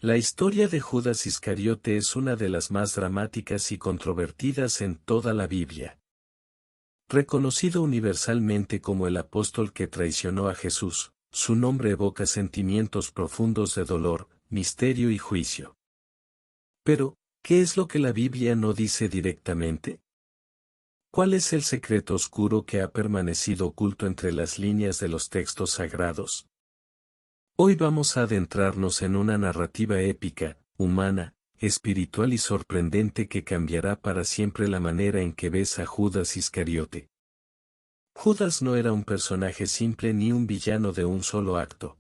La historia de Judas Iscariote es una de las más dramáticas y controvertidas en toda la Biblia. Reconocido universalmente como el apóstol que traicionó a Jesús, su nombre evoca sentimientos profundos de dolor, misterio y juicio. Pero, ¿qué es lo que la Biblia no dice directamente? ¿Cuál es el secreto oscuro que ha permanecido oculto entre las líneas de los textos sagrados? Hoy vamos a adentrarnos en una narrativa épica, humana, espiritual y sorprendente que cambiará para siempre la manera en que ves a Judas Iscariote. Judas no era un personaje simple ni un villano de un solo acto.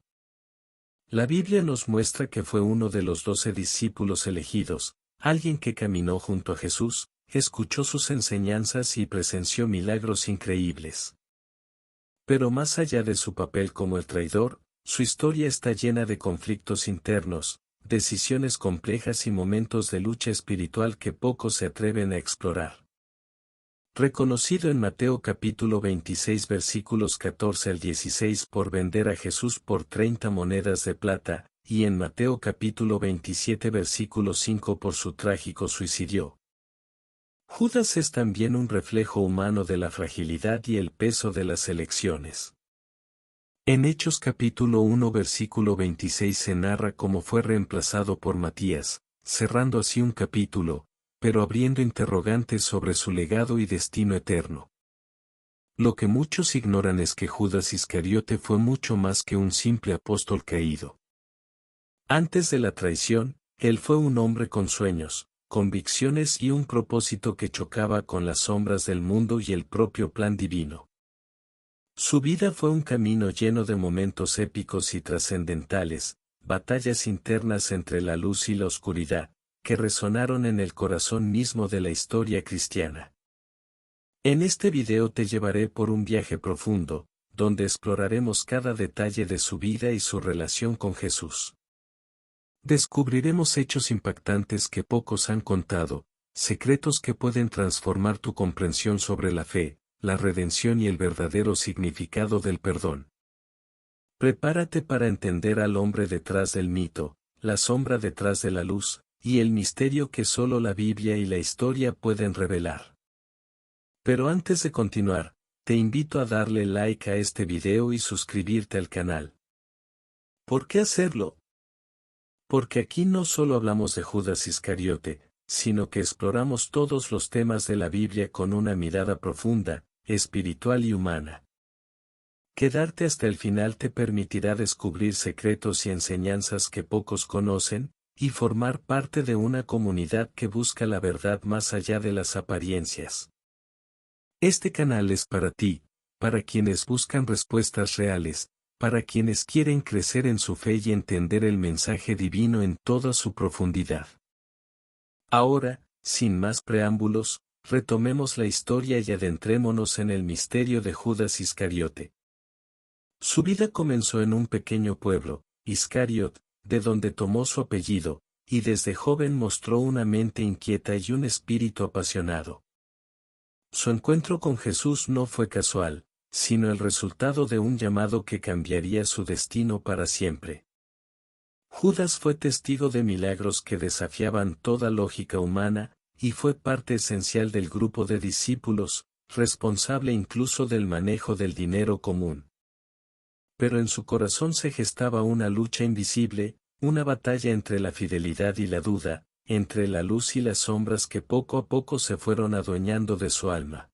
La Biblia nos muestra que fue uno de los 12 discípulos elegidos, alguien que caminó junto a Jesús, escuchó sus enseñanzas y presenció milagros increíbles. Pero más allá de su papel como el traidor, su historia está llena de conflictos internos, decisiones complejas y momentos de lucha espiritual que pocos se atreven a explorar. Reconocido en Mateo capítulo 26 versículos 14 al 16 por vender a Jesús por 30 monedas de plata, y en Mateo capítulo 27 versículo 5 por su trágico suicidio. Judas es también un reflejo humano de la fragilidad y el peso de las elecciones. En Hechos capítulo 1 versículo 26 se narra cómo fue reemplazado por Matías, cerrando así un capítulo, pero abriendo interrogantes sobre su legado y destino eterno. Lo que muchos ignoran es que Judas Iscariote fue mucho más que un simple apóstol caído. Antes de la traición, él fue un hombre con sueños, convicciones y un propósito que chocaba con las sombras del mundo y el propio plan divino. Su vida fue un camino lleno de momentos épicos y trascendentales, batallas internas entre la luz y la oscuridad, que resonaron en el corazón mismo de la historia cristiana. En este video te llevaré por un viaje profundo, donde exploraremos cada detalle de su vida y su relación con Jesús. Descubriremos hechos impactantes que pocos han contado, secretos que pueden transformar tu comprensión sobre la fe, la redención y el verdadero significado del perdón. Prepárate para entender al hombre detrás del mito, la sombra detrás de la luz, y el misterio que solo la Biblia y la historia pueden revelar. Pero antes de continuar, te invito a darle like a este video y suscribirte al canal. ¿Por qué hacerlo? Porque aquí no solo hablamos de Judas Iscariote, sino que exploramos todos los temas de la Biblia con una mirada profunda, espiritual y humana. Quedarte hasta el final te permitirá descubrir secretos y enseñanzas que pocos conocen, y formar parte de una comunidad que busca la verdad más allá de las apariencias. Este canal es para ti, para quienes buscan respuestas reales, para quienes quieren crecer en su fe y entender el mensaje divino en toda su profundidad. Ahora, sin más preámbulos, retomemos la historia y adentrémonos en el misterio de Judas Iscariote. Su vida comenzó en un pequeño pueblo, Iscariot, de donde tomó su apellido, y desde joven mostró una mente inquieta y un espíritu apasionado. Su encuentro con Jesús no fue casual, sino el resultado de un llamado que cambiaría su destino para siempre. Judas fue testigo de milagros que desafiaban toda lógica humana, y fue parte esencial del grupo de discípulos, responsable incluso del manejo del dinero común. Pero en su corazón se gestaba una lucha invisible, una batalla entre la fidelidad y la duda, entre la luz y las sombras que poco a poco se fueron adueñando de su alma.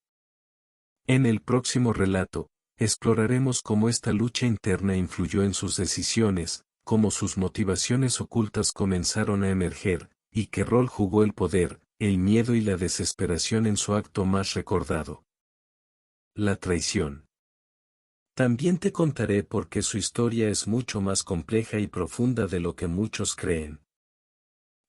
En el próximo relato, exploraremos cómo esta lucha interna influyó en sus decisiones, cómo sus motivaciones ocultas comenzaron a emerger, y qué rol jugó el poder, el miedo y la desesperación en su acto más recordado: la traición. También te contaré por qué su historia es mucho más compleja y profunda de lo que muchos creen.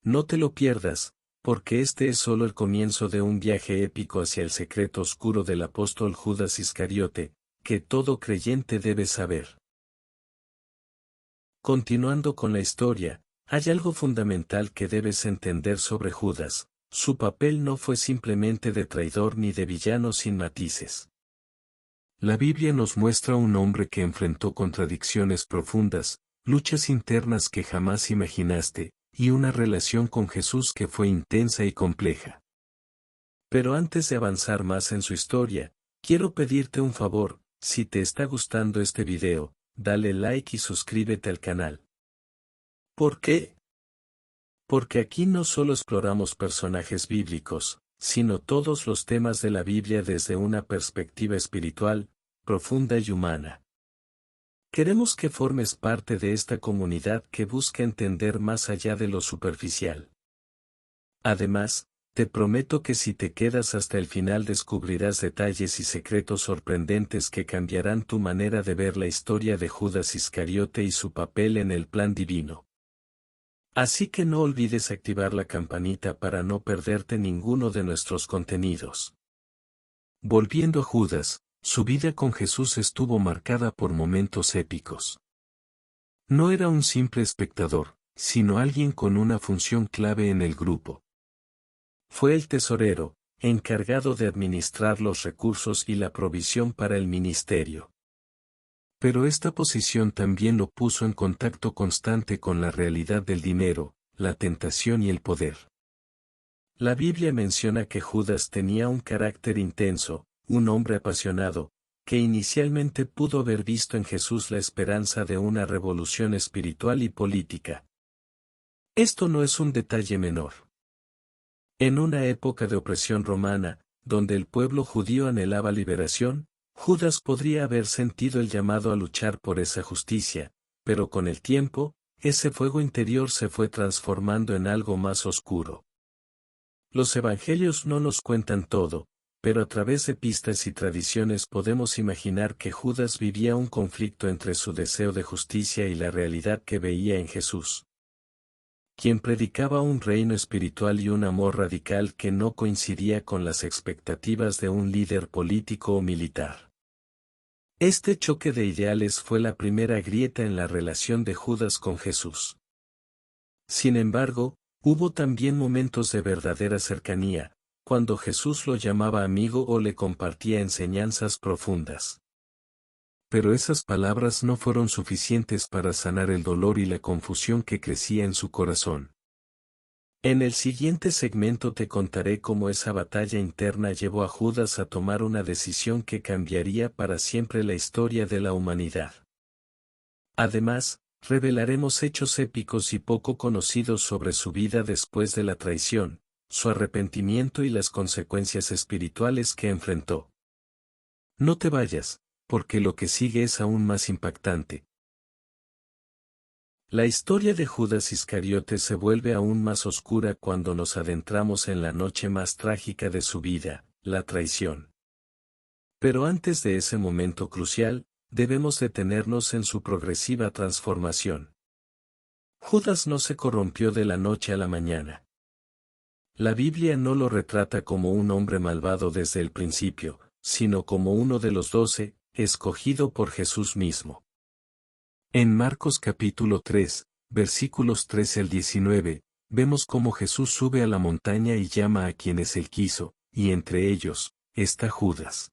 No te lo pierdas, porque este es solo el comienzo de un viaje épico hacia el secreto oscuro del apóstol Judas Iscariote, que todo creyente debe saber. Continuando con la historia, hay algo fundamental que debes entender sobre Judas: su papel no fue simplemente de traidor ni de villano sin matices. La Biblia nos muestra un hombre que enfrentó contradicciones profundas, luchas internas que jamás imaginaste, y una relación con Jesús que fue intensa y compleja. Pero antes de avanzar más en su historia, quiero pedirte un favor: si te está gustando este video, dale like y suscríbete al canal. ¿Por qué? Porque aquí no solo exploramos personajes bíblicos, sino todos los temas de la Biblia desde una perspectiva espiritual, profunda y humana. Queremos que formes parte de esta comunidad que busca entender más allá de lo superficial. Además, te prometo que si te quedas hasta el final descubrirás detalles y secretos sorprendentes que cambiarán tu manera de ver la historia de Judas Iscariote y su papel en el plan divino. Así que no olvides activar la campanita para no perderte ninguno de nuestros contenidos. Volviendo a Judas, su vida con Jesús estuvo marcada por momentos épicos. No era un simple espectador, sino alguien con una función clave en el grupo. Fue el tesorero, encargado de administrar los recursos y la provisión para el ministerio. Pero esta posición también lo puso en contacto constante con la realidad del dinero, la tentación y el poder. La Biblia menciona que Judas tenía un carácter intenso, un hombre apasionado, que inicialmente pudo haber visto en Jesús la esperanza de una revolución espiritual y política. Esto no es un detalle menor. En una época de opresión romana, donde el pueblo judío anhelaba liberación, Judas podría haber sentido el llamado a luchar por esa justicia, pero con el tiempo, ese fuego interior se fue transformando en algo más oscuro. Los evangelios no nos cuentan todo, pero a través de pistas y tradiciones podemos imaginar que Judas vivía un conflicto entre su deseo de justicia y la realidad que veía en Jesús, quien predicaba un reino espiritual y un amor radical que no coincidía con las expectativas de un líder político o militar. Este choque de ideales fue la primera grieta en la relación de Judas con Jesús. Sin embargo, hubo también momentos de verdadera cercanía, cuando Jesús lo llamaba amigo o le compartía enseñanzas profundas. Pero esas palabras no fueron suficientes para sanar el dolor y la confusión que crecía en su corazón. En el siguiente segmento te contaré cómo esa batalla interna llevó a Judas a tomar una decisión que cambiaría para siempre la historia de la humanidad. Además, revelaremos hechos épicos y poco conocidos sobre su vida después de la traición, su arrepentimiento y las consecuencias espirituales que enfrentó. No te vayas, porque lo que sigue es aún más impactante. La historia de Judas Iscariote se vuelve aún más oscura cuando nos adentramos en la noche más trágica de su vida, la traición. Pero antes de ese momento crucial, debemos detenernos en su progresiva transformación. Judas no se corrompió de la noche a la mañana. La Biblia no lo retrata como un hombre malvado desde el principio, sino como uno de los 12, escogido por Jesús mismo. En Marcos capítulo 3, versículos 13 al 19, vemos cómo Jesús sube a la montaña y llama a quienes él quiso, y entre ellos, está Judas.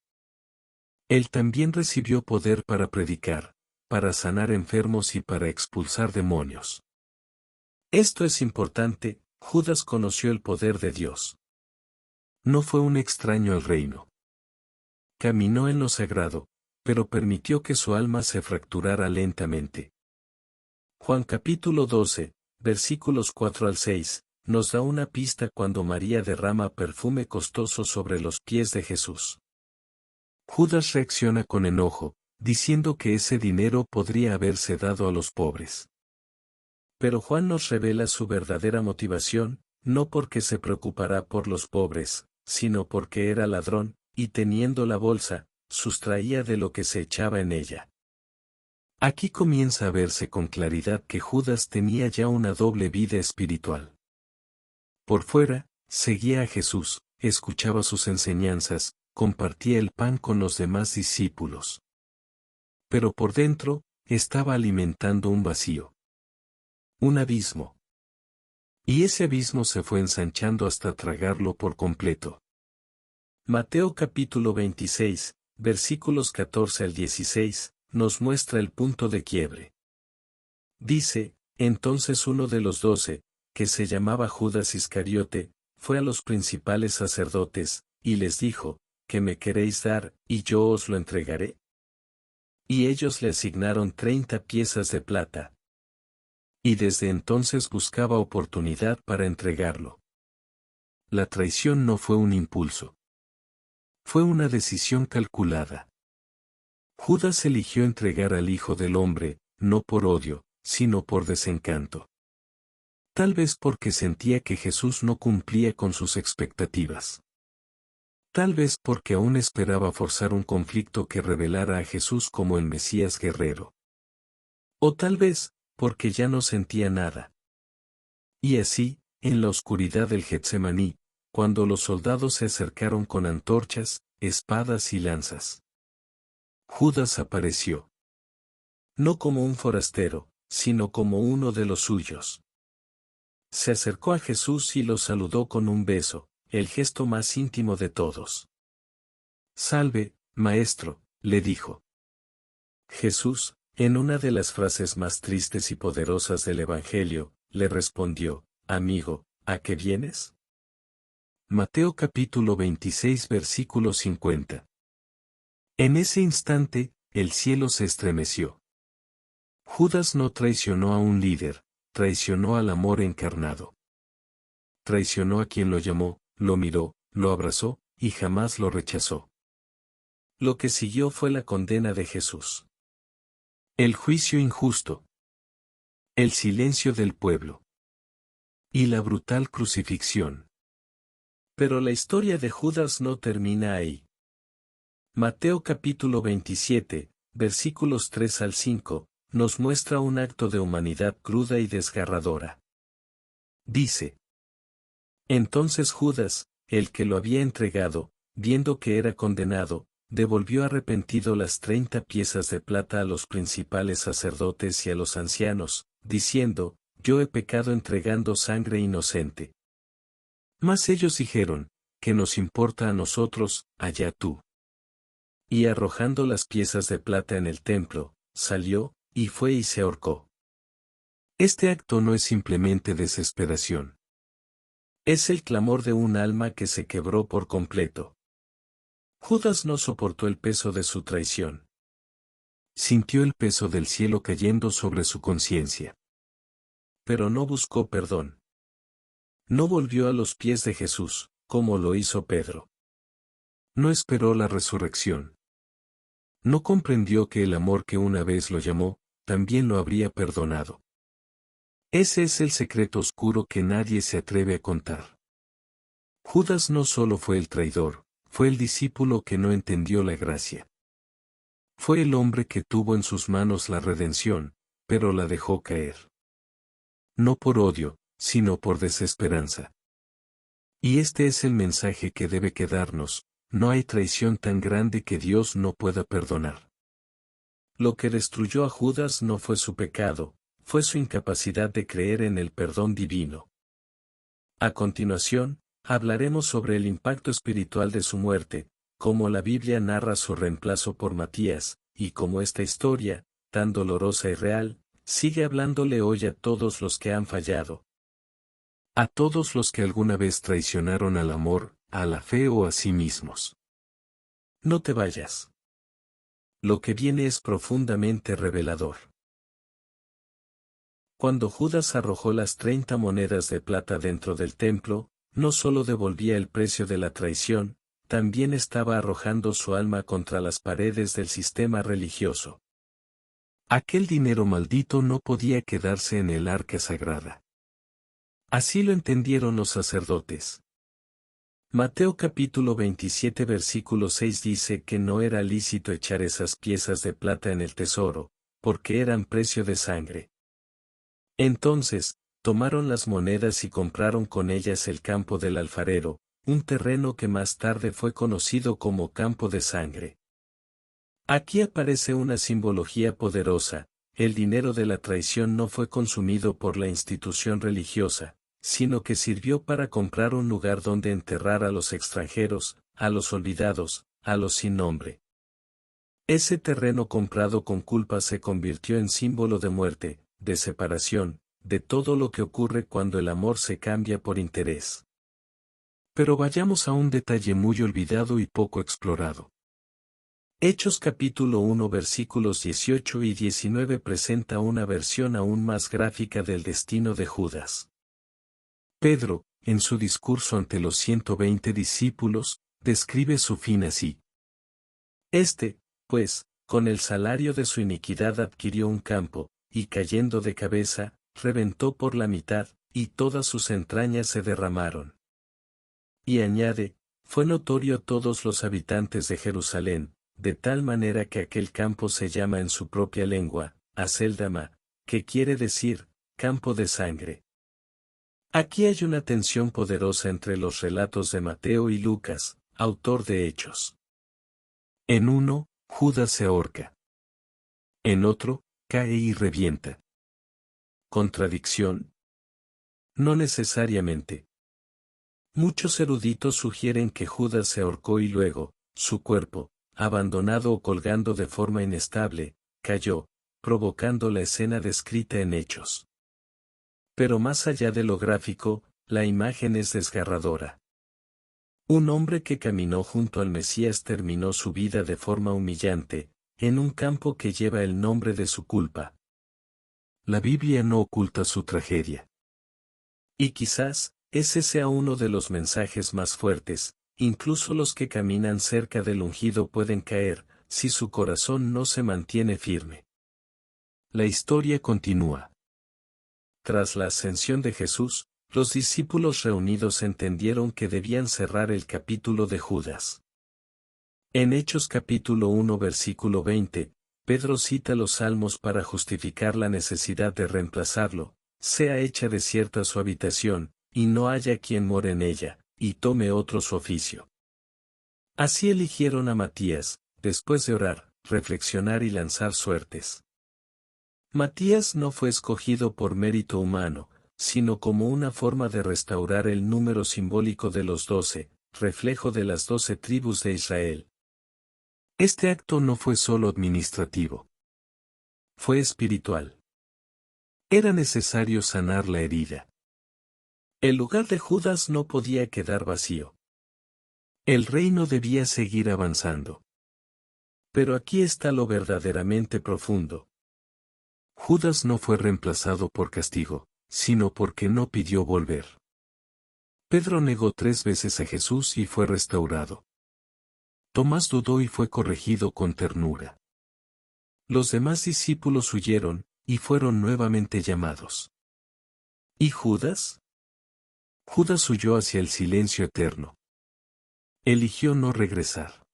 Él también recibió poder para predicar, para sanar enfermos y para expulsar demonios. Esto es importante: Judas conoció el poder de Dios. No fue un extraño al reino. Caminó en lo sagrado, pero permitió que su alma se fracturara lentamente. Juan capítulo 12, versículos 4 al 6, nos da una pista cuando María derrama perfume costoso sobre los pies de Jesús. Judas reacciona con enojo, diciendo que ese dinero podría haberse dado a los pobres. Pero Juan nos revela su verdadera motivación, no porque se preocupará por los pobres, sino porque era ladrón, y teniendo la bolsa, sustraía de lo que se echaba en ella. Aquí comienza a verse con claridad que Judas tenía ya una doble vida espiritual. Por fuera, seguía a Jesús, escuchaba sus enseñanzas, compartía el pan con los demás discípulos. Pero por dentro, estaba alimentando un vacío. Un abismo. Y ese abismo se fue ensanchando hasta tragarlo por completo. Mateo capítulo 26, versículos 14 al 16, nos muestra el punto de quiebre. Dice: entonces uno de los 12, que se llamaba Judas Iscariote, fue a los principales sacerdotes, y les dijo, ¿qué me queréis dar, y yo os lo entregaré? Y ellos le asignaron 30 piezas de plata. Y desde entonces buscaba oportunidad para entregarlo. La traición no fue un impulso. Fue una decisión calculada. Judas eligió entregar al Hijo del Hombre, no por odio, sino por desencanto. Tal vez porque sentía que Jesús no cumplía con sus expectativas. Tal vez porque aún esperaba forzar un conflicto que revelara a Jesús como el Mesías guerrero. O tal vez, porque ya no sentía nada. Y así, en la oscuridad del Getsemaní, cuando los soldados se acercaron con antorchas, espadas y lanzas, Judas apareció. No como un forastero, sino como uno de los suyos. Se acercó a Jesús y lo saludó con un beso, el gesto más íntimo de todos. Salve, maestro, le dijo. Jesús, en una de las frases más tristes y poderosas del Evangelio, le respondió, amigo, ¿a qué vienes? Mateo capítulo 26 versículo 50. En ese instante, el cielo se estremeció. Judas no traicionó a un líder, traicionó al amor encarnado. Traicionó a quien lo llamó, lo miró, lo abrazó, y jamás lo rechazó. Lo que siguió fue la condena de Jesús. El juicio injusto. El silencio del pueblo. Y la brutal crucifixión. Pero la historia de Judas no termina ahí. Mateo capítulo 27, versículos 3 al 5, nos muestra un acto de humanidad cruda y desgarradora. Dice: Entonces Judas, el que lo había entregado, viendo que era condenado, devolvió arrepentido las 30 piezas de plata a los principales sacerdotes y a los ancianos, diciendo, yo he pecado entregando sangre inocente. Mas ellos dijeron, ¿qué nos importa a nosotros, allá tú? Y arrojando las piezas de plata en el templo, salió, y fue y se ahorcó. Este acto no es simplemente desesperación. Es el clamor de un alma que se quebró por completo. Judas no soportó el peso de su traición. Sintió el peso del cielo cayendo sobre su conciencia. Pero no buscó perdón. No volvió a los pies de Jesús, como lo hizo Pedro. No esperó la resurrección. No comprendió que el amor que una vez lo llamó, también lo habría perdonado. Ese es el secreto oscuro que nadie se atreve a contar. Judas no solo fue el traidor, fue el discípulo que no entendió la gracia. Fue el hombre que tuvo en sus manos la redención, pero la dejó caer. No por odio, sino por desesperanza. Y este es el mensaje que debe quedarnos: no hay traición tan grande que Dios no pueda perdonar. Lo que destruyó a Judas no fue su pecado, fue su incapacidad de creer en el perdón divino. A continuación, hablaremos sobre el impacto espiritual de su muerte, cómo la Biblia narra su reemplazo por Matías, y cómo esta historia, tan dolorosa y real, sigue hablándole hoy a todos los que han fallado. A todos los que alguna vez traicionaron al amor, a la fe o a sí mismos. No te vayas. Lo que viene es profundamente revelador. Cuando Judas arrojó las 30 monedas de plata dentro del templo, no solo devolvía el precio de la traición, también estaba arrojando su alma contra las paredes del sistema religioso. Aquel dinero maldito no podía quedarse en el arca sagrada. Así lo entendieron los sacerdotes. Mateo capítulo 27 versículo 6 dice que no era lícito echar esas piezas de plata en el tesoro, porque eran precio de sangre. Entonces, tomaron las monedas y compraron con ellas el campo del alfarero, un terreno que más tarde fue conocido como campo de sangre. Aquí aparece una simbología poderosa: el dinero de la traición no fue consumido por la institución religiosa, sino que sirvió para comprar un lugar donde enterrar a los extranjeros, a los olvidados, a los sin nombre. Ese terreno comprado con culpa se convirtió en símbolo de muerte, de separación, de todo lo que ocurre cuando el amor se cambia por interés. Pero vayamos a un detalle muy olvidado y poco explorado. Hechos capítulo 1 versículos 18 y 19 presenta una versión aún más gráfica del destino de Judas. Pedro, en su discurso ante los 120 discípulos, describe su fin así. Pues, con el salario de su iniquidad adquirió un campo, y cayendo de cabeza, reventó por la mitad, y todas sus entrañas se derramaron. Y añade, fue notorio a todos los habitantes de Jerusalén, de tal manera que aquel campo se llama en su propia lengua, Aceldama, que quiere decir, campo de sangre. Aquí hay una tensión poderosa entre los relatos de Mateo y Lucas, autor de Hechos. En uno, Judas se ahorca. En otro, cae y revienta. ¿Contradicción? No necesariamente. Muchos eruditos sugieren que Judas se ahorcó y luego, su cuerpo, abandonado o colgando de forma inestable, cayó, provocando la escena descrita en Hechos. Pero más allá de lo gráfico, la imagen es desgarradora. Un hombre que caminó junto al Mesías terminó su vida de forma humillante, en un campo que lleva el nombre de su culpa. La Biblia no oculta su tragedia. Y quizás, ese sea uno de los mensajes más fuertes, incluso los que caminan cerca del ungido pueden caer, si su corazón no se mantiene firme. La historia continúa. Tras la ascensión de Jesús, los discípulos reunidos entendieron que debían cerrar el capítulo de Judas. En Hechos capítulo 1 versículo 20, Pedro cita los salmos para justificar la necesidad de reemplazarlo, sea hecha desierta su habitación, y no haya quien more en ella, y tome otro su oficio. Así eligieron a Matías, después de orar, reflexionar y lanzar suertes. Matías no fue escogido por mérito humano, sino como una forma de restaurar el número simbólico de los 12, reflejo de las 12 tribus de Israel. Este acto no fue solo administrativo. Fue espiritual. Era necesario sanar la herida. El lugar de Judas no podía quedar vacío. El reino debía seguir avanzando. Pero aquí está lo verdaderamente profundo. Judas no fue reemplazado por castigo, sino porque no pidió volver. Pedro negó 3 veces a Jesús y fue restaurado. Tomás dudó y fue corregido con ternura. Los demás discípulos huyeron, y fueron nuevamente llamados. ¿Y Judas? Judas huyó hacia el silencio eterno. Eligió no regresar.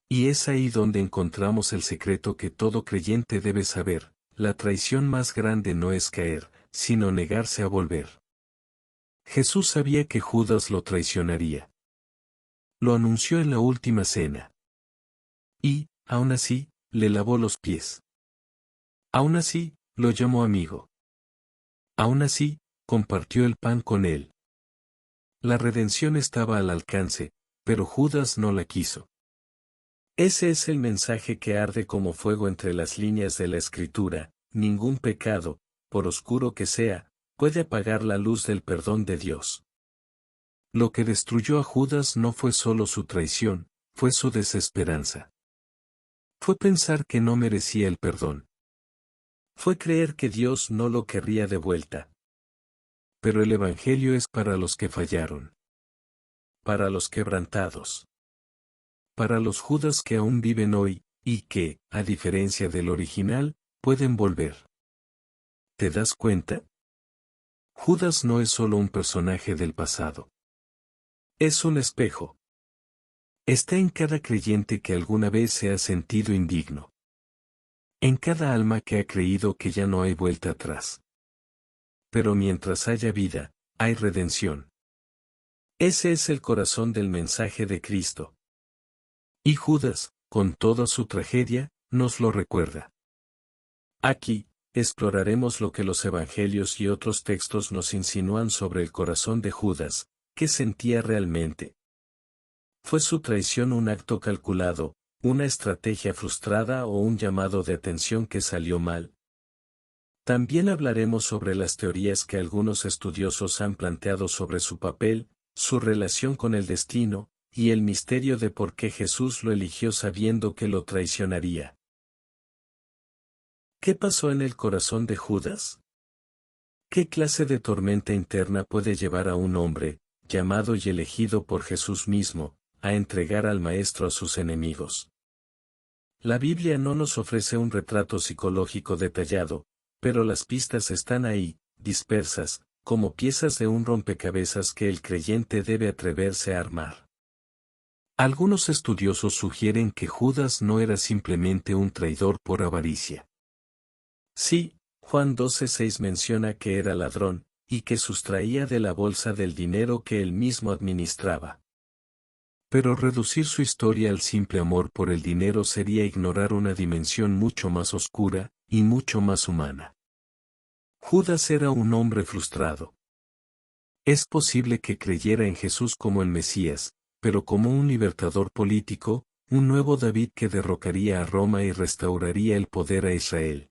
Y es ahí donde encontramos el secreto que todo creyente debe saber: la traición más grande no es caer, sino negarse a volver. Jesús sabía que Judas lo traicionaría. Lo anunció en la última cena. Y, aún así, le lavó los pies. Aún así, lo llamó amigo. Aún así, compartió el pan con él. La redención estaba al alcance, pero Judas no la quiso. Ese es el mensaje que arde como fuego entre las líneas de la Escritura: ningún pecado, por oscuro que sea, puede apagar la luz del perdón de Dios. Lo que destruyó a Judas no fue solo su traición, fue su desesperanza. Fue pensar que no merecía el perdón. Fue creer que Dios no lo querría de vuelta. Pero el Evangelio es para los que fallaron. Para los quebrantados. Para los Judas que aún viven hoy, y que, a diferencia del original, pueden volver. ¿Te das cuenta? Judas no es solo un personaje del pasado. Es un espejo. Está en cada creyente que alguna vez se ha sentido indigno. En cada alma que ha creído que ya no hay vuelta atrás. Pero mientras haya vida, hay redención. Ese es el corazón del mensaje de Cristo. Y Judas, con toda su tragedia, nos lo recuerda. Aquí, exploraremos lo que los evangelios y otros textos nos insinúan sobre el corazón de Judas. ¿Qué sentía realmente? ¿Fue su traición un acto calculado, una estrategia frustrada o un llamado de atención que salió mal? También hablaremos sobre las teorías que algunos estudiosos han planteado sobre su papel, su relación con el destino, y el misterio de por qué Jesús lo eligió sabiendo que lo traicionaría. ¿Qué pasó en el corazón de Judas? ¿Qué clase de tormenta interna puede llevar a un hombre, llamado y elegido por Jesús mismo, a entregar al Maestro a sus enemigos? La Biblia no nos ofrece un retrato psicológico detallado, pero las pistas están ahí, dispersas, como piezas de un rompecabezas que el creyente debe atreverse a armar. Algunos estudiosos sugieren que Judas no era simplemente un traidor por avaricia. Sí, Juan 12:6 menciona que era ladrón, y que sustraía de la bolsa del dinero que él mismo administraba. Pero reducir su historia al simple amor por el dinero sería ignorar una dimensión mucho más oscura, y mucho más humana. Judas era un hombre frustrado. Es posible que creyera en Jesús como el Mesías, pero como un libertador político, un nuevo David que derrocaría a Roma y restauraría el poder a Israel.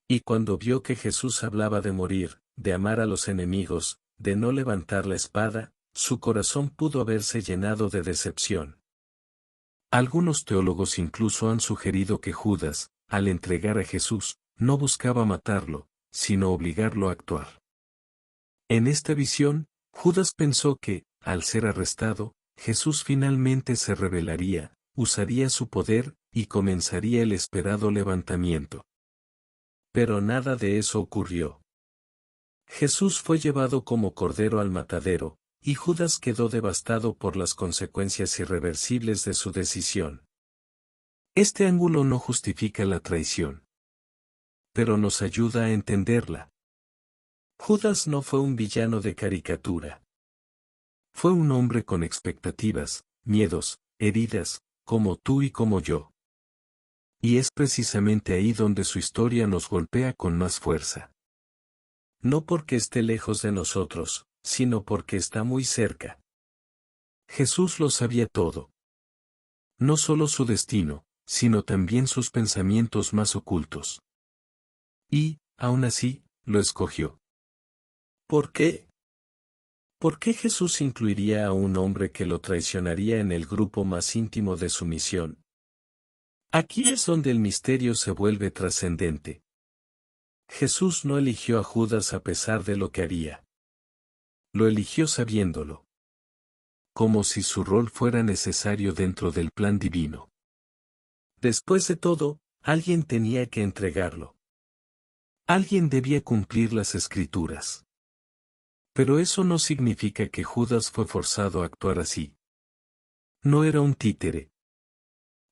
Y cuando vio que Jesús hablaba de morir, de amar a los enemigos, de no levantar la espada, su corazón pudo haberse llenado de decepción. Algunos teólogos incluso han sugerido que Judas, al entregar a Jesús, no buscaba matarlo, sino obligarlo a actuar. En esta visión, Judas pensó que, al ser arrestado, Jesús finalmente se rebelaría, usaría su poder, y comenzaría el esperado levantamiento. Pero nada de eso ocurrió. Jesús fue llevado como cordero al matadero, y Judas quedó devastado por las consecuencias irreversibles de su decisión. Este ángulo no justifica la traición, pero nos ayuda a entenderla. Judas no fue un villano de caricatura. Fue un hombre con expectativas, miedos, heridas, como tú y como yo. Y es precisamente ahí donde su historia nos golpea con más fuerza. No porque esté lejos de nosotros, sino porque está muy cerca. Jesús lo sabía todo. No solo su destino, sino también sus pensamientos más ocultos. Y, aún así, lo escogió. ¿Por qué? ¿Por qué Jesús incluiría a un hombre que lo traicionaría en el grupo más íntimo de su misión? Aquí es donde el misterio se vuelve trascendente. Jesús no eligió a Judas a pesar de lo que haría. Lo eligió sabiéndolo. Como si su rol fuera necesario dentro del plan divino. Después de todo, alguien tenía que entregarlo. Alguien debía cumplir las escrituras. Pero eso no significa que Judas fue forzado a actuar así. No era un títere.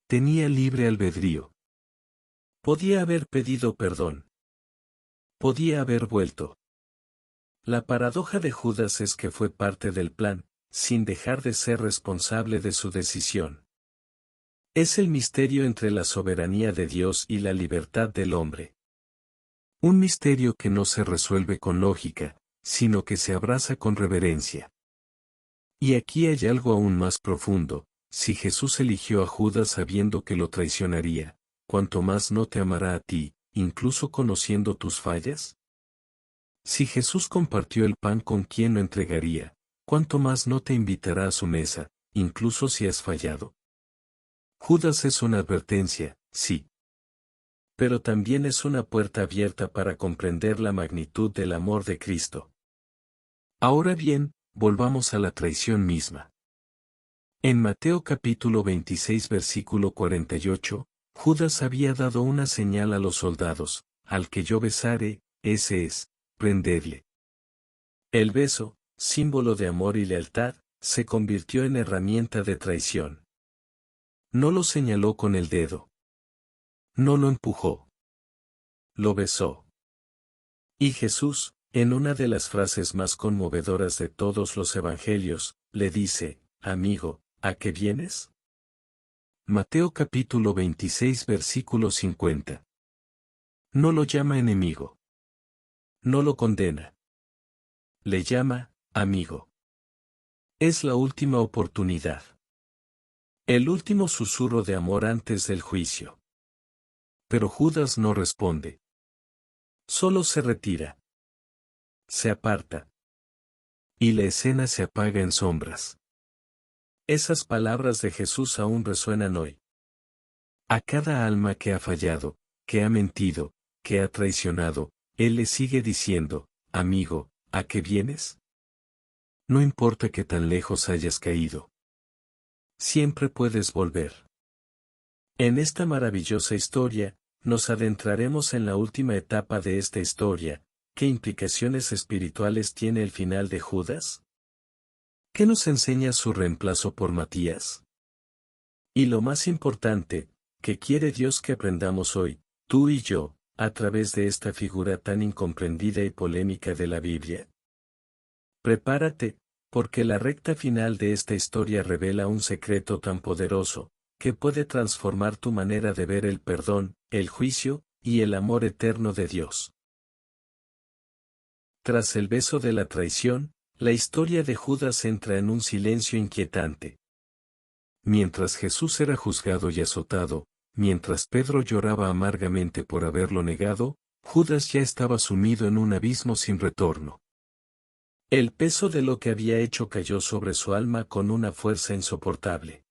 Tenía libre albedrío. Podía haber pedido perdón. Podía haber vuelto. La paradoja de Judas es que fue parte del plan, sin dejar de ser responsable de su decisión. Es el misterio entre la soberanía de Dios y la libertad del hombre. Un misterio que no se resuelve con lógica, sino que se abraza con reverencia. Y aquí hay algo aún más profundo: si Jesús eligió a Judas sabiendo que lo traicionaría, ¿cuánto más no te amará a ti, incluso conociendo tus fallas? Si Jesús compartió el pan con quien lo entregaría, ¿cuánto más no te invitará a su mesa, incluso si has fallado? Judas es una advertencia, sí. Pero también es una puerta abierta para comprender la magnitud del amor de Cristo. Ahora bien, volvamos a la traición misma. En Mateo capítulo 26 versículo 48, Judas había dado una señal a los soldados: al que yo besare, ese es, prendedle. El beso, símbolo de amor y lealtad, se convirtió en herramienta de traición. No lo señaló con el dedo. No lo empujó. Lo besó. Y Jesús, en una de las frases más conmovedoras de todos los evangelios, le dice: amigo, ¿a qué vienes? Mateo capítulo 26 versículo 50. No lo llama enemigo. No lo condena. Le llama amigo. Es la última oportunidad. El último susurro de amor antes del juicio. Pero Judas no responde. Solo se retira. Se aparta. Y la escena se apaga en sombras. Esas palabras de Jesús aún resuenan hoy. A cada alma que ha fallado, que ha mentido, que ha traicionado, Él le sigue diciendo, amigo, ¿a qué vienes? No importa que tan lejos hayas caído. Siempre puedes volver. En esta maravillosa historia, nos adentraremos en la última etapa de esta historia. ¿Qué implicaciones espirituales tiene el final de Judas? ¿Qué nos enseña su reemplazo por Matías? Y lo más importante, ¿qué quiere Dios que aprendamos hoy, tú y yo, a través de esta figura tan incomprendida y polémica de la Biblia? Prepárate, porque la recta final de esta historia revela un secreto tan poderoso, que puede transformar tu manera de ver el perdón, el juicio, y el amor eterno de Dios. Tras el beso de la traición, la historia de Judas entra en un silencio inquietante. Mientras Jesús era juzgado y azotado, mientras Pedro lloraba amargamente por haberlo negado, Judas ya estaba sumido en un abismo sin retorno. El peso de lo que había hecho cayó sobre su alma con una fuerza insoportable.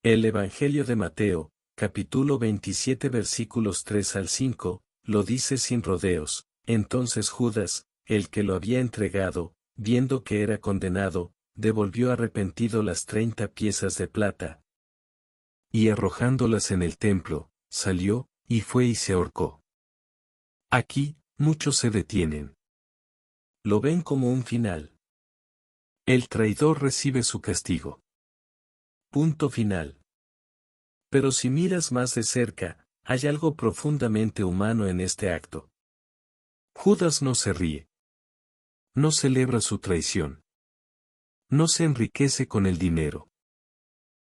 El Evangelio de Mateo, capítulo 27 versículos 3 al 5, lo dice sin rodeos. Entonces Judas, el que lo había entregado, viendo que era condenado, devolvió arrepentido las 30 piezas de plata. Y arrojándolas en el templo, salió, y fue y se ahorcó. Aquí, muchos se detienen. Lo ven como un final. El traidor recibe su castigo. Punto final. Pero si miras más de cerca, hay algo profundamente humano en este acto. Judas no se ríe. No celebra su traición. No se enriquece con el dinero.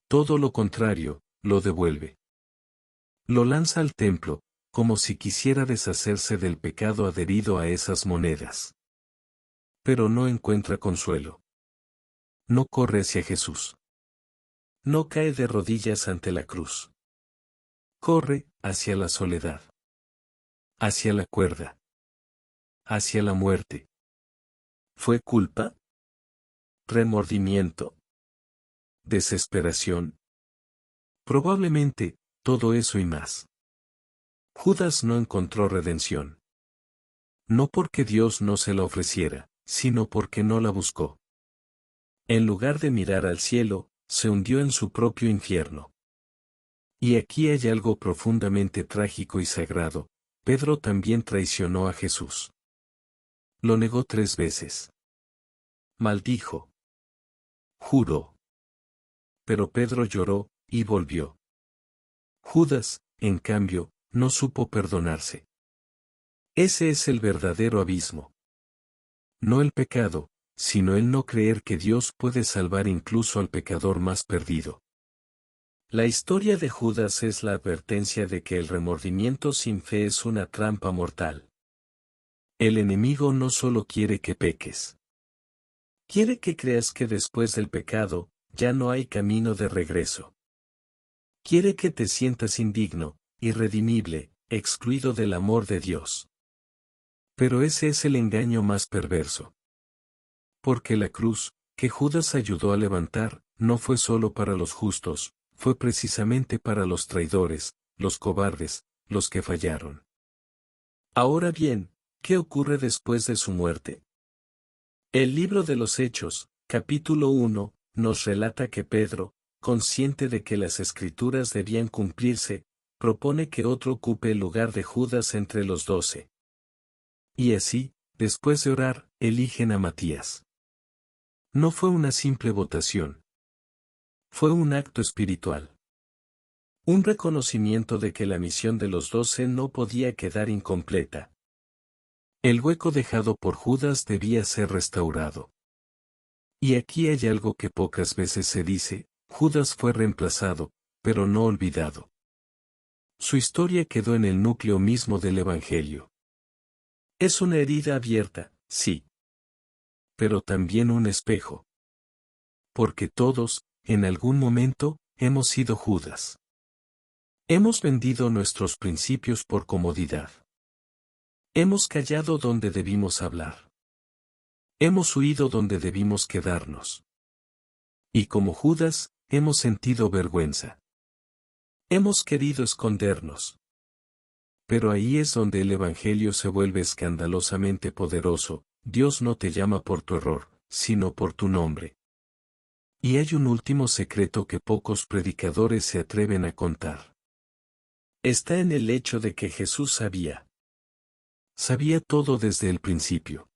Todo lo contrario, lo devuelve. Lo lanza al templo, como si quisiera deshacerse del pecado adherido a esas monedas. Pero no encuentra consuelo. No corre hacia Jesús. No cae de rodillas ante la cruz. Corre hacia la soledad. Hacia la cuerda. Hacia la muerte. ¿Fue culpa? ¿Remordimiento? ¿Desesperación? Probablemente, todo eso y más. Judas no encontró redención. No porque Dios no se la ofreciera, sino porque no la buscó. En lugar de mirar al cielo, se hundió en su propio infierno. Y aquí hay algo profundamente trágico y sagrado. Pedro también traicionó a Jesús. Lo negó 3 veces. Maldijo. Juró. Pero Pedro lloró, y volvió. Judas, en cambio, no supo perdonarse. Ese es el verdadero abismo. No el pecado, sino el no creer que Dios puede salvar incluso al pecador más perdido. La historia de Judas es la advertencia de que el remordimiento sin fe es una trampa mortal. El enemigo no solo quiere que peques. Quiere que creas que después del pecado, ya no hay camino de regreso. Quiere que te sientas indigno, irredimible, excluido del amor de Dios. Pero ese es el engaño más perverso. Porque la cruz, que Judas ayudó a levantar, no fue solo para los justos, fue precisamente para los traidores, los cobardes, los que fallaron. Ahora bien, ¿qué ocurre después de su muerte? El libro de los Hechos, capítulo 1, nos relata que Pedro, consciente de que las escrituras debían cumplirse, propone que otro ocupe el lugar de Judas entre los 12. Y así, después de orar, eligen a Matías. No fue una simple votación. Fue un acto espiritual. Un reconocimiento de que la misión de los 12 no podía quedar incompleta. El hueco dejado por Judas debía ser restaurado. Y aquí hay algo que pocas veces se dice: Judas fue reemplazado, pero no olvidado. Su historia quedó en el núcleo mismo del Evangelio. Es una herida abierta, sí. Pero también un espejo. Porque todos, en algún momento, hemos sido Judas. Hemos vendido nuestros principios por comodidad. Hemos callado donde debimos hablar. Hemos huido donde debimos quedarnos. Y como Judas, hemos sentido vergüenza. Hemos querido escondernos. Pero ahí es donde el Evangelio se vuelve escandalosamente poderoso. Dios no te llama por tu error, sino por tu nombre. Y hay un último secreto que pocos predicadores se atreven a contar. Está en el hecho de que Jesús sabía. Sabía todo desde el principio.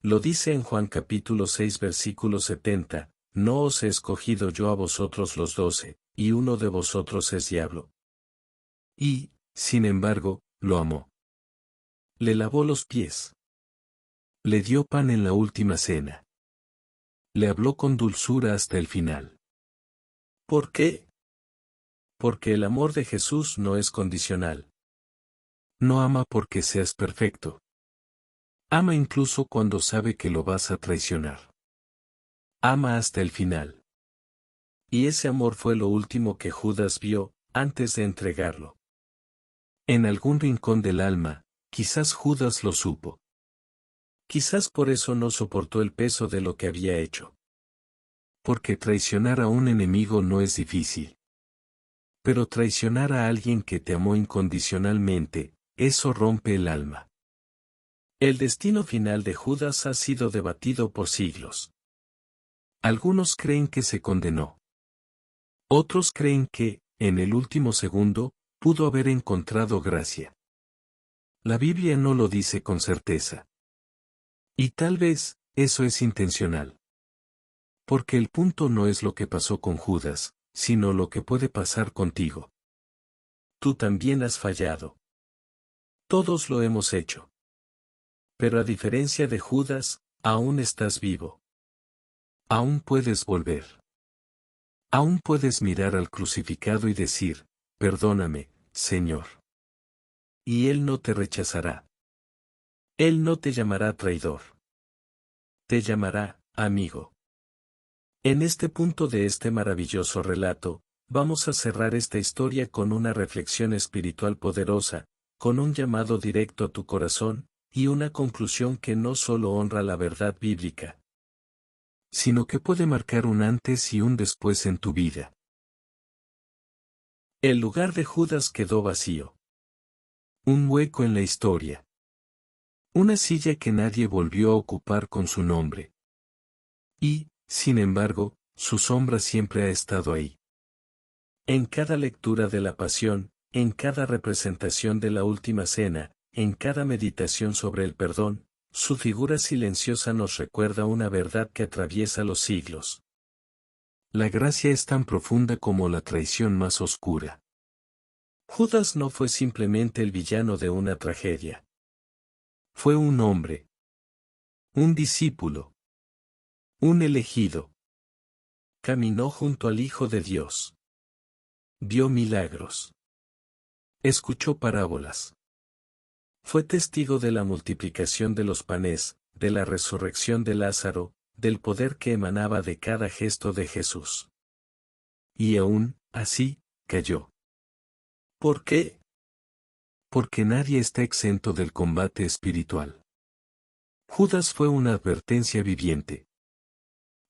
Lo dice en Juan capítulo 6 versículo 70, no os he escogido yo a vosotros los 12, y uno de vosotros es diablo. Y, sin embargo, lo amó. Le lavó los pies. Le dio pan en la última cena. Le habló con dulzura hasta el final. ¿Por qué? Porque el amor de Jesús no es condicional. No ama porque seas perfecto. Ama incluso cuando sabe que lo vas a traicionar. Ama hasta el final. Y ese amor fue lo último que Judas vio, antes de entregarlo. En algún rincón del alma, quizás Judas lo supo. Quizás por eso no soportó el peso de lo que había hecho. Porque traicionar a un enemigo no es difícil. Pero traicionar a alguien que te amó incondicionalmente, eso rompe el alma. El destino final de Judas ha sido debatido por siglos. Algunos creen que se condenó. Otros creen que, en el último segundo, pudo haber encontrado gracia. La Biblia no lo dice con certeza. Y tal vez, eso es intencional. Porque el punto no es lo que pasó con Judas, sino lo que puede pasar contigo. Tú también has fallado. Todos lo hemos hecho. Pero a diferencia de Judas, aún estás vivo. Aún puedes volver. Aún puedes mirar al crucificado y decir, perdóname, Señor. Y Él no te rechazará. Él no te llamará traidor. Te llamará, amigo. En este punto de este maravilloso relato, vamos a cerrar esta historia con una reflexión espiritual poderosa, con un llamado directo a tu corazón, y una conclusión que no solo honra la verdad bíblica, sino que puede marcar un antes y un después en tu vida. El lugar de Judas quedó vacío. Un hueco en la historia. Una silla que nadie volvió a ocupar con su nombre. Y, sin embargo, su sombra siempre ha estado ahí. En cada lectura de la Pasión, en cada representación de la Última Cena, en cada meditación sobre el perdón, su figura silenciosa nos recuerda una verdad que atraviesa los siglos. La gracia es tan profunda como la traición más oscura. Judas no fue simplemente el villano de una tragedia. Fue un hombre. Un discípulo. Un elegido. Caminó junto al Hijo de Dios. Vio milagros. Escuchó parábolas. Fue testigo de la multiplicación de los panes, de la resurrección de Lázaro, del poder que emanaba de cada gesto de Jesús. Y aún, así, cayó. ¿Por qué? Porque nadie está exento del combate espiritual. Judas fue una advertencia viviente.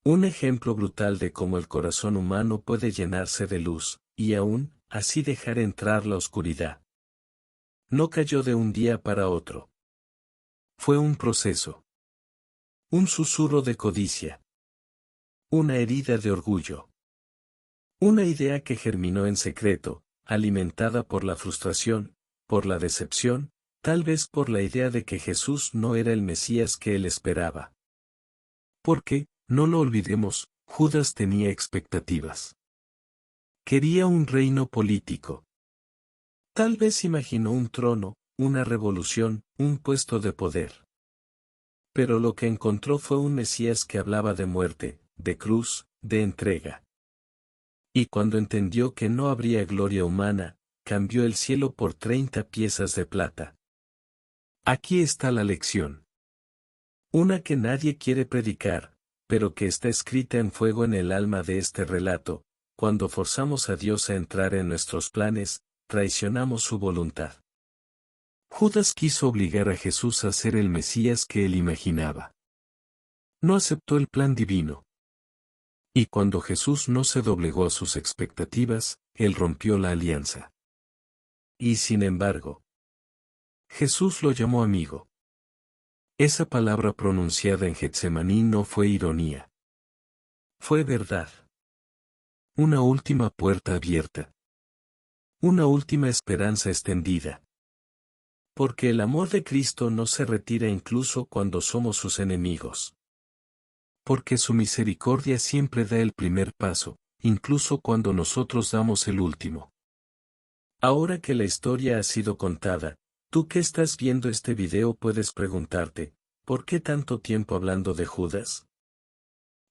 Un ejemplo brutal de cómo el corazón humano puede llenarse de luz, y aún, así dejar entrar la oscuridad. No cayó de un día para otro. Fue un proceso. Un susurro de codicia. Una herida de orgullo. Una idea que germinó en secreto, alimentada por la frustración, por la decepción, tal vez por la idea de que Jesús no era el Mesías que él esperaba. Porque, no lo olvidemos, Judas tenía expectativas. Quería un reino político. Tal vez imaginó un trono, una revolución, un puesto de poder. Pero lo que encontró fue un Mesías que hablaba de muerte, de cruz, de entrega. Y cuando entendió que no habría gloria humana, cambió el cielo por 30 piezas de plata. Aquí está la lección. Una que nadie quiere predicar, pero que está escrita en fuego en el alma de este relato: cuando forzamos a Dios a entrar en nuestros planes, traicionamos su voluntad. Judas quiso obligar a Jesús a ser el Mesías que él imaginaba. No aceptó el plan divino. Y cuando Jesús no se doblegó a sus expectativas, él rompió la alianza. Y sin embargo, Jesús lo llamó amigo. Esa palabra pronunciada en Getsemaní no fue ironía. Fue verdad. Una última puerta abierta. Una última esperanza extendida. Porque el amor de Cristo no se retira incluso cuando somos sus enemigos. Porque su misericordia siempre da el primer paso, incluso cuando nosotros damos el último. Ahora que la historia ha sido contada, tú que estás viendo este video puedes preguntarte, ¿por qué tanto tiempo hablando de Judas?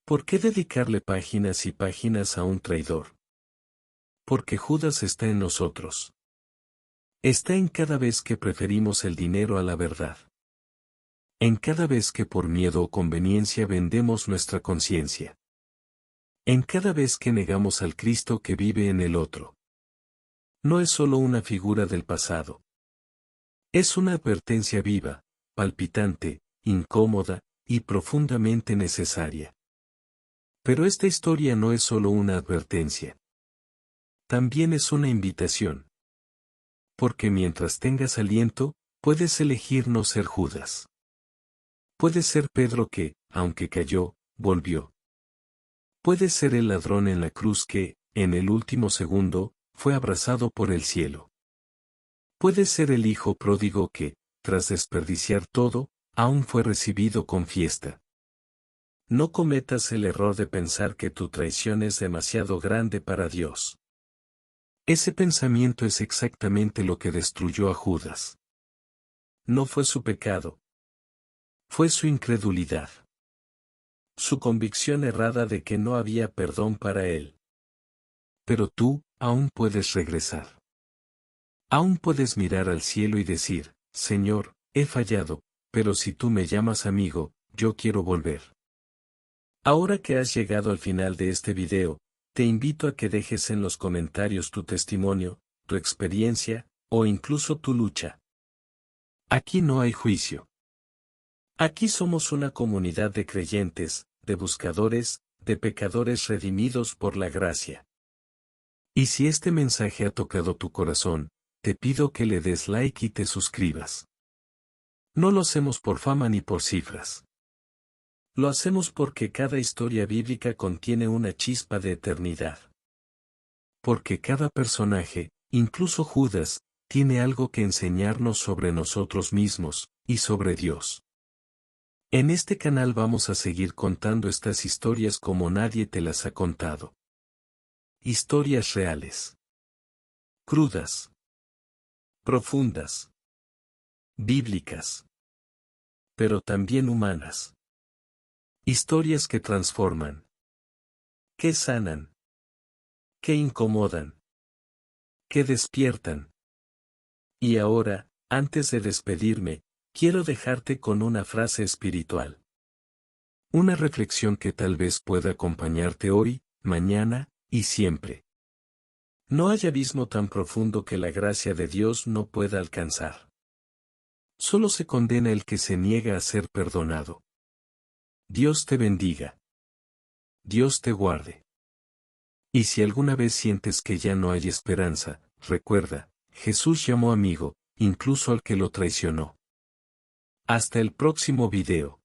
¿Por qué dedicarle páginas y páginas a un traidor? Porque Judas está en nosotros. Está en cada vez que preferimos el dinero a la verdad. En cada vez que por miedo o conveniencia vendemos nuestra conciencia. En cada vez que negamos al Cristo que vive en el otro. No es solo una figura del pasado. Es una advertencia viva, palpitante, incómoda, y profundamente necesaria. Pero esta historia no es solo una advertencia. También es una invitación. Porque mientras tengas aliento, puedes elegir no ser Judas. Puedes ser Pedro que, aunque cayó, volvió. Puedes ser el ladrón en la cruz que, en el último segundo, fue abrazado por el cielo. Puedes ser el hijo pródigo que, tras desperdiciar todo, aún fue recibido con fiesta. No cometas el error de pensar que tu traición es demasiado grande para Dios. Ese pensamiento es exactamente lo que destruyó a Judas. No fue su pecado. Fue su incredulidad. Su convicción errada de que no había perdón para él. Pero tú, aún puedes regresar. Aún puedes mirar al cielo y decir, Señor, he fallado, pero si tú me llamas amigo, yo quiero volver. Ahora que has llegado al final de este video, te invito a que dejes en los comentarios tu testimonio, tu experiencia, o incluso tu lucha. Aquí no hay juicio. Aquí somos una comunidad de creyentes, de buscadores, de pecadores redimidos por la gracia. Y si este mensaje ha tocado tu corazón, te pido que le des like y te suscribas. No lo hacemos por fama ni por cifras. Lo hacemos porque cada historia bíblica contiene una chispa de eternidad. Porque cada personaje, incluso Judas, tiene algo que enseñarnos sobre nosotros mismos, y sobre Dios. En este canal vamos a seguir contando estas historias como nadie te las ha contado. Historias reales. Crudas. Profundas. Bíblicas. Pero también humanas. Historias que transforman. Que sanan. Que incomodan. Que despiertan. Y ahora, antes de despedirme, quiero dejarte con una frase espiritual. Una reflexión que tal vez pueda acompañarte hoy, mañana, y siempre. No hay abismo tan profundo que la gracia de Dios no pueda alcanzar. Solo se condena el que se niega a ser perdonado. Dios te bendiga. Dios te guarde. Y si alguna vez sientes que ya no hay esperanza, recuerda, Jesús llamó amigo, incluso al que lo traicionó. Hasta el próximo video.